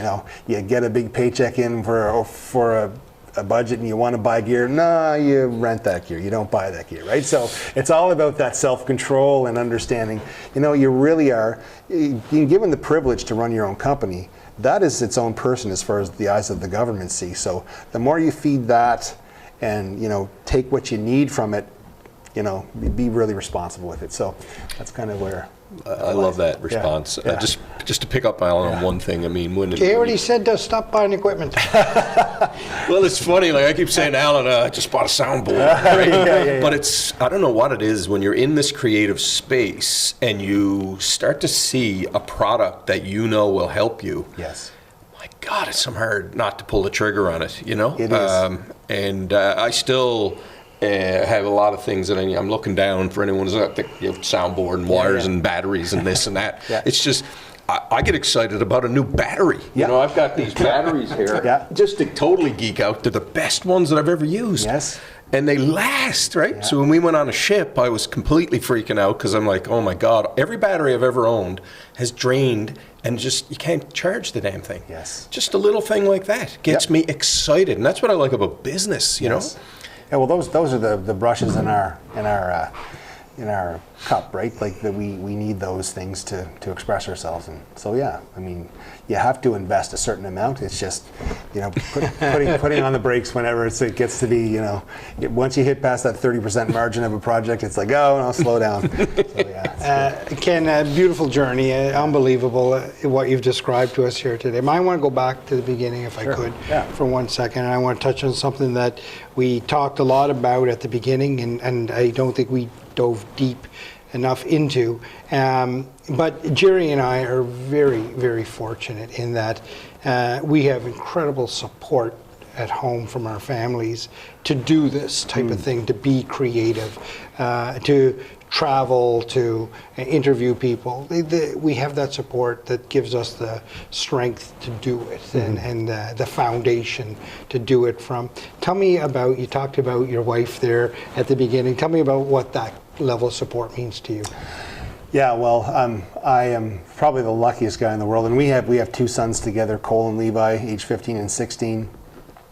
[SPEAKER 5] you get a big paycheck in for a budget and you want to buy gear. No, you rent that gear. You don't buy that gear, right? So it's all about that self-control and understanding. You really are given the privilege to run your own company. That is its own person as far as the eyes of the government see. So the more you feed that and take what you need from it, be really responsible with it. So that's kind of where
[SPEAKER 4] I love that response.
[SPEAKER 5] Yeah.
[SPEAKER 4] Just to pick up on one thing. I mean, when
[SPEAKER 3] He already said to stop buying equipment.
[SPEAKER 4] well, it's funny. Like I keep saying, Alan, I just bought a soundboard. Right? But it's, I don't know what it is when you're in this creative space and you start to see a product that you know will help you.
[SPEAKER 5] Yes.
[SPEAKER 4] My God, it's so hard not to pull the trigger on it. You know.
[SPEAKER 5] It is.
[SPEAKER 4] And I still. Have a lot of things that I'm looking down for anyone who's got the soundboard and wires and batteries and this and that. It's just, I get excited about a new battery. You know, I've got these batteries here just to totally geek out. They're the best ones that I've ever used.
[SPEAKER 5] Yes.
[SPEAKER 4] And they last, right? So when we went on a ship, I was completely freaking out because I'm like, oh my God, every battery I've ever owned has drained and just, you can't charge the damn thing.
[SPEAKER 5] Yes.
[SPEAKER 4] Just a little thing like that gets me excited. And that's what I like about business, you know?
[SPEAKER 5] Yeah, well, those are the brushes in our cup, right? Like that we need those things to express ourselves, and so yeah, I mean, you have to invest a certain amount. It's just, you know, putting on the brakes whenever it gets to be, you know, once you hit past that 30% margin of a project, it's like, oh, no, slow down. So yeah,
[SPEAKER 3] Ken, a beautiful journey, unbelievable what you've described to us here today. I want to go back to the beginning if I could for 1 second, and I want to touch on something that we talked a lot about at the beginning, and I don't think we dove deep enough into. But Jerry and I are very, very fortunate in that we have incredible support at home from our families to do this type of thing, to be creative, to travel, to interview people. We have that support that gives us the strength to do it and the foundation to do it from. Tell me about, you talked about your wife there at the beginning. Tell me about what that level of support means to you.
[SPEAKER 5] Yeah, well, I am probably the luckiest guy in the world, and we have two sons together, Cole and Levi, age 15 and 16,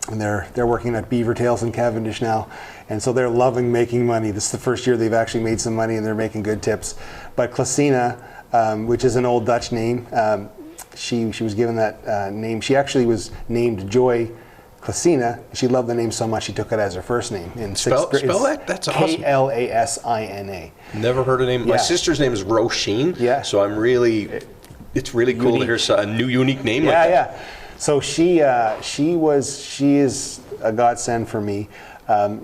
[SPEAKER 5] and they're working at Beaver Tails in Cavendish now, and so they're loving making money. This is the first year they've actually made some money, and they're making good tips. But Klasina, which is an old Dutch name, she was given that name. She actually was named Joy Klasina. She loved the name so much she took it as her first name. In
[SPEAKER 4] Spell that? That's awesome.
[SPEAKER 5] Klasina.
[SPEAKER 4] Never heard a name. My sister's name is Roisin.
[SPEAKER 5] Yeah.
[SPEAKER 4] So it's really cool to hear a new unique name like that.
[SPEAKER 5] Yeah. So she is a godsend for me.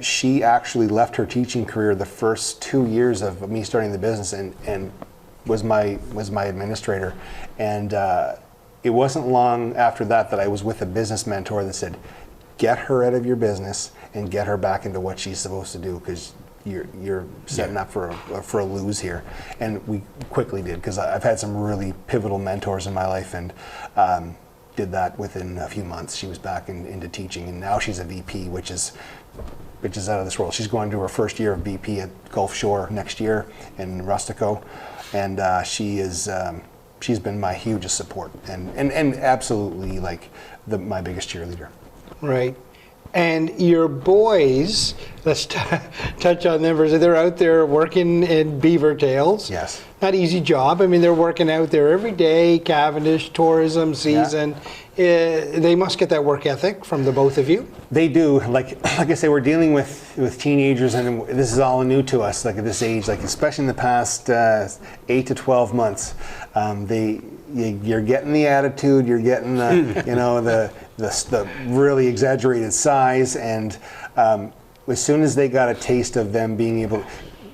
[SPEAKER 5] She actually left her teaching career the first 2 years of me starting the business and was my administrator. And it wasn't long after that I was with a business mentor that said, get her out of your business and get her back into what she's supposed to do, because you're setting up for a lose here. And we quickly did, because I've had some really pivotal mentors in my life, and did that within a few months. She was back into teaching, and now she's a VP, which is out of this world. She's going to her first year of VP at Gulf Shore next year in Rustico, and she's been my hugest support and absolutely like my biggest cheerleader.
[SPEAKER 3] Right. And your boys, let's touch on them. They're out there working in Beaver Tails.
[SPEAKER 5] Yes.
[SPEAKER 3] Not easy job. I mean, they're working out there every day, Cavendish, tourism season. They must get that work ethic from the both of you.
[SPEAKER 5] They do. Like I say, we're dealing with teenagers, and this is all new to us, like at this age, like especially in the past 8 to 12 months. You're getting the attitude, you're getting the, the really exaggerated size, and as soon as they got a taste of them being able,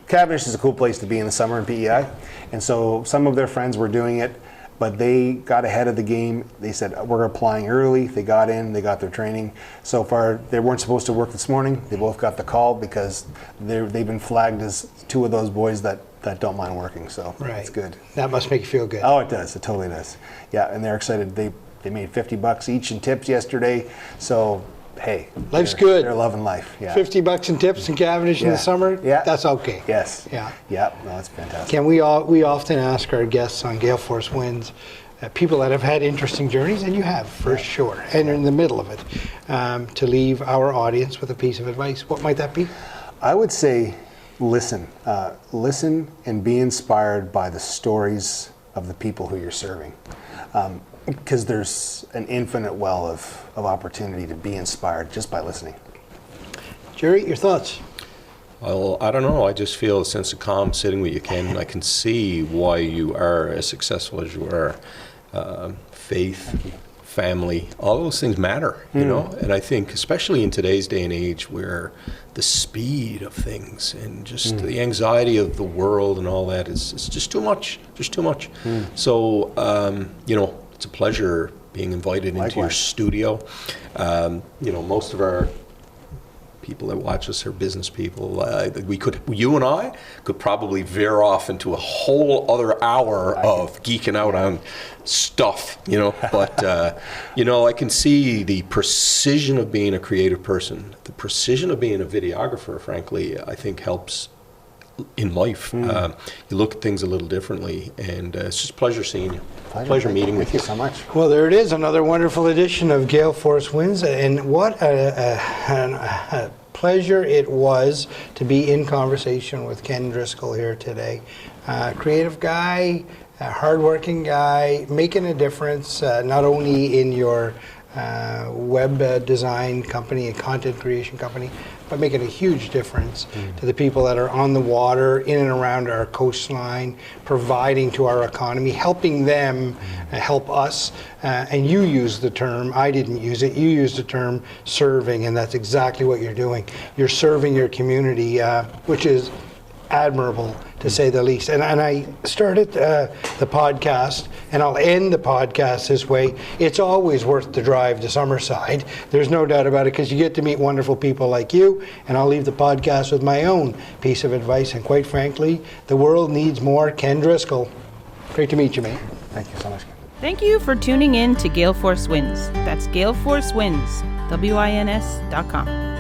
[SPEAKER 5] Cavendish is a cool place to be in the summer in PEI, and so some of their friends were doing it, but they got ahead of the game. They said, we're applying early. They got in, they got their training. So far, they weren't supposed to work this morning. They both got the call because they've been flagged as two of those boys that don't mind working, so it's good.
[SPEAKER 3] That must make you feel good.
[SPEAKER 5] Oh, it does. It totally does. Yeah, and they're excited. They made $50 each in tips yesterday, so hey.
[SPEAKER 3] Life's good.
[SPEAKER 5] They're loving life, yeah.
[SPEAKER 3] $50 in tips in Cavendish in the summer?
[SPEAKER 5] Yeah.
[SPEAKER 3] That's okay.
[SPEAKER 5] Yes.
[SPEAKER 3] Yeah.
[SPEAKER 5] Yeah, no, that's fantastic.
[SPEAKER 3] Ken, we often ask our guests on GaleForceWins, people that have had interesting journeys, and you have, for sure, and in the middle of it, to leave our audience with a piece of advice. What might that be?
[SPEAKER 5] I would say listen. Listen and be inspired by the stories of the people who you're serving. Because there's an infinite well of opportunity to be inspired just by listening.
[SPEAKER 3] Jerry, your thoughts?
[SPEAKER 4] Well, I don't know. I just feel a sense of calm sitting with you, Ken. And I can see why you are as successful as you are. Faith, family, all those things matter, you know? And I think, especially in today's day and age where the speed of things and just the anxiety of the world and all that is just too much, So, it's a pleasure being invited into your studio. Most of our people that watch us are business people. You and I could probably veer off into a whole other hour of geeking out on stuff, But, I can see the precision of being a creative person, the precision of being a videographer, frankly, I think helps in life. You look at things a little differently, and it's just a pleasure seeing you. Pleasure meeting with you.
[SPEAKER 5] Thank you so much.
[SPEAKER 3] Well, there it is, another wonderful edition of GaleForceWins, and what a pleasure it was to be in conversation with Ken Driscoll here today. Creative guy, a hardworking guy, making a difference not only in your web design company and content creation company, but making a huge difference to the people that are on the water, in and around our coastline, providing to our economy, helping them help us. And you used the term, I didn't use it, you used the term serving, and that's exactly what you're doing. You're serving your community, which is admirable, to say the least. And I started the podcast, and I'll end the podcast this way. It's always worth the drive to Summerside. There's no doubt about it, because you get to meet wonderful people like you, and I'll leave the podcast with my own piece of advice. And quite frankly, the world needs more Ken Driscoll. Great to meet you, mate.
[SPEAKER 5] Thank you so much.
[SPEAKER 6] Thank you for tuning in to GaleForceWins. That's GaleForceWins, WINS.com.